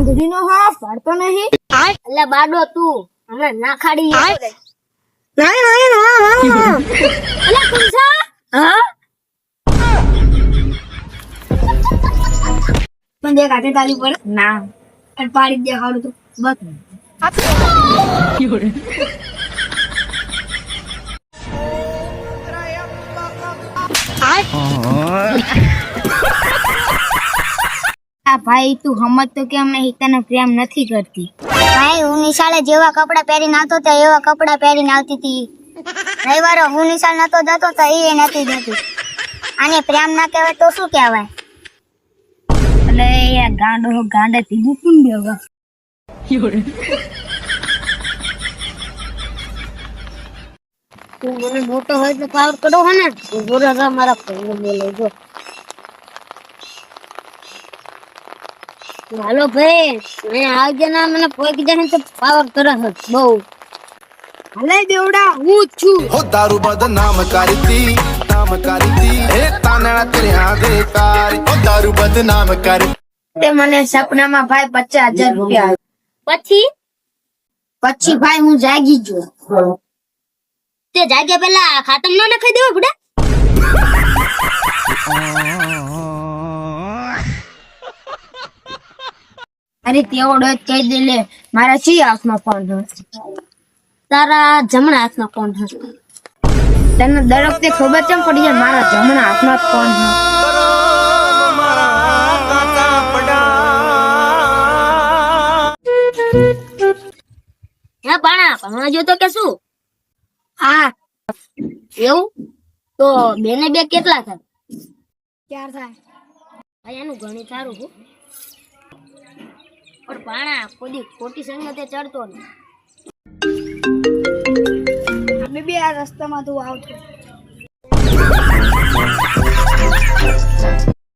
બાદરી નો હા પાડતો નહીં. એટલે બાડો તું હમણાં ના ખાડી નહીં એટલે કુંસા હા પણ દેખ આટે તાલી પર ના અને પાડી દે હારું તો બસ આ ભાઈ તું હમત તો કે અમને હિતાને પ્રેમ નથી કરતી. ભાઈ હું નિશાળે જેવા કપડા પહેરીને આવતો તો એવા કપડા પહેરીને આવતી હતી. રવિવારે હું નિશાળ નતો જતો તો એ નથી જતી. આને પ્રેમ ના કહેવાય તો શું કહેવાય? એટલે યાર ગાંડા થી મૂકું દેવા. તું મને મોટો હોય તો પાવર કરો હે ને બોરા મારા ભાઈને બોલે જો. હાલો ભાઈ મેં આવજે ના મને પોઈક જણે તો પાવર કરે છે બહુ. હલે દેવડા હું જ છું. हो दारू बदनाम करती ए ताना तेरे आगे कारी हो दारू बदनाम करती તે મને સપનામાં ભાઈ 50,000 રૂપિયા પછી ભાઈ હું જાગી ગયો. તે જાગ્યા પેલા ખાતમ ન નખાઈ દેવો બુડા. અરે તેવડો જ કહી દે લે મારા છે હાથમાં ફોન છે. તારા જમણા હાથમાં કોણ હશે? તને દરક તે ખબર કેમ પડી જાય મારા જમણા હાથમાં ફોન છે. હે પાણા ભણવા જો તો કે શું? હા એવું તો બેને બે કેટલા થાય? 4 થાય. ભાઈ એનું ગણિત સારું હો. પણ પાણા કોઈ ખોટી સંગતે ચડતો ને. અમે બી આ રસ્તામાં તું આવતો.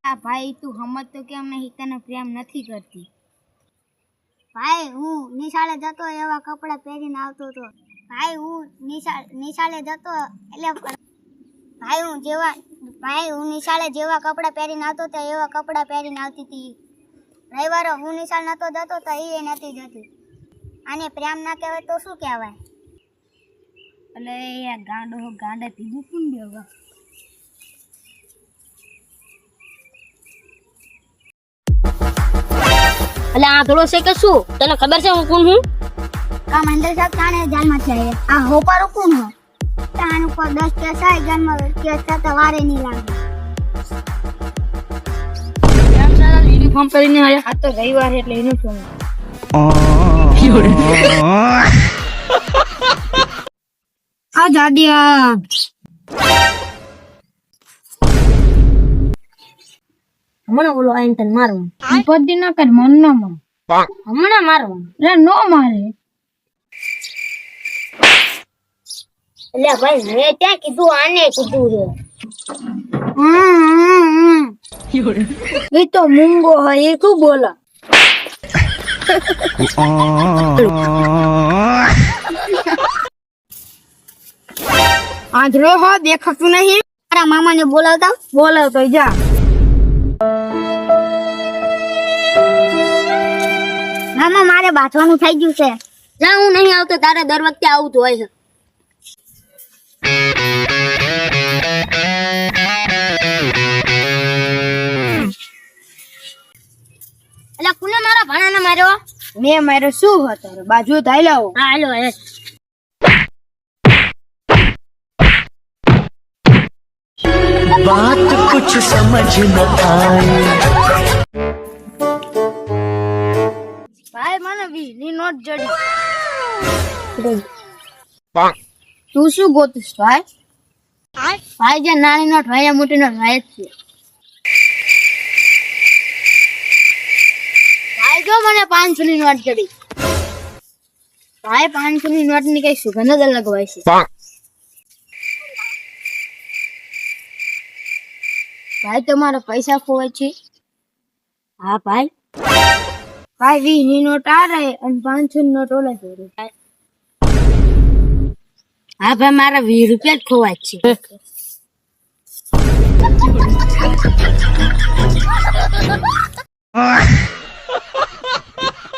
આ ભાઈ તું હમત તો કે અમને હિતાને પ્રેમ નથી કરતી. ભાઈ હું નિશાળે જતો એવા કપડા પહેરીને આવતો હતો. ભાઈ હું નિશાળે જતો એટલે ભાઈ હું નિશાળે જેવા કપડા પહેરીને આવતો તો એવા કપડા પહેરીને આવતી હતી. રવિવારે હું નિશાળ નતો જતો તો એ નથી જતી. આને પ્રેમ ના કહેવાય તો શું કહેવાય? એટલે યાર ગાંડા થી મૂકું દેવા. એટલે આ થોડો છે કે શું તને ખબર છે હું કોણ હું? આ મંદિર સાહેબ કાને જાનમાં છે. આ હોપારો કોણ હો? તાન ઉપર 10 કેસ આય જાનમાં કેસ થતા વારે નહીં લાગે. યુનિફોર્મ પહેરીને આયા. આ તો રવિવાર એટલે યુનિફોર્મ. આ દાદિયા હમણાં બોલો આઈને તને મારવાનું. પદ્દી ના કર મન ના માં. હમણાં મારવાનું રે નો મારે. એટલે ભાઈ મેં ત્યાં કીધું આને કીધું છે. એ તો મૂંગો હોય એ શું બોલા. આંધળો હો દેખાતું નહીં. મારા મામાને બોલાવતા બોલાવતો જા. મામા મારે બાથવાનું થઈ ગયું છે. જા હું નહીં આવતો તારે દર વખતે આવું તો હોય છે. એટલે કુને મારા ભાણાને માર્યો? મેં મારે શું હતો બાજુ થાય લાવો. હા હાલો હે. बात कुछ समझ न आए ભાઈ મને 20 ની નોટ જડી. તું શું ગોતીશ ભાઈ? ભાઈ જે નાની નોટ ભાઈ મોટી નોટ ભાઈ જ છે. ભાઈ જો મને 500 ની નોટ જડી. ભાઈ 500 ની નોટ ની કઈ સુગંધ જ અલગ હોય છે. ભાઈ તમારા પૈસા ખોવાય છે? હા ભાઈ ભાઈ 20 ની નોટ આ રહે અને 500 ની નોટ ઓલા જોડે. હા ભાઈ મારા 20 રૂપિયા જ ખોવાય છે.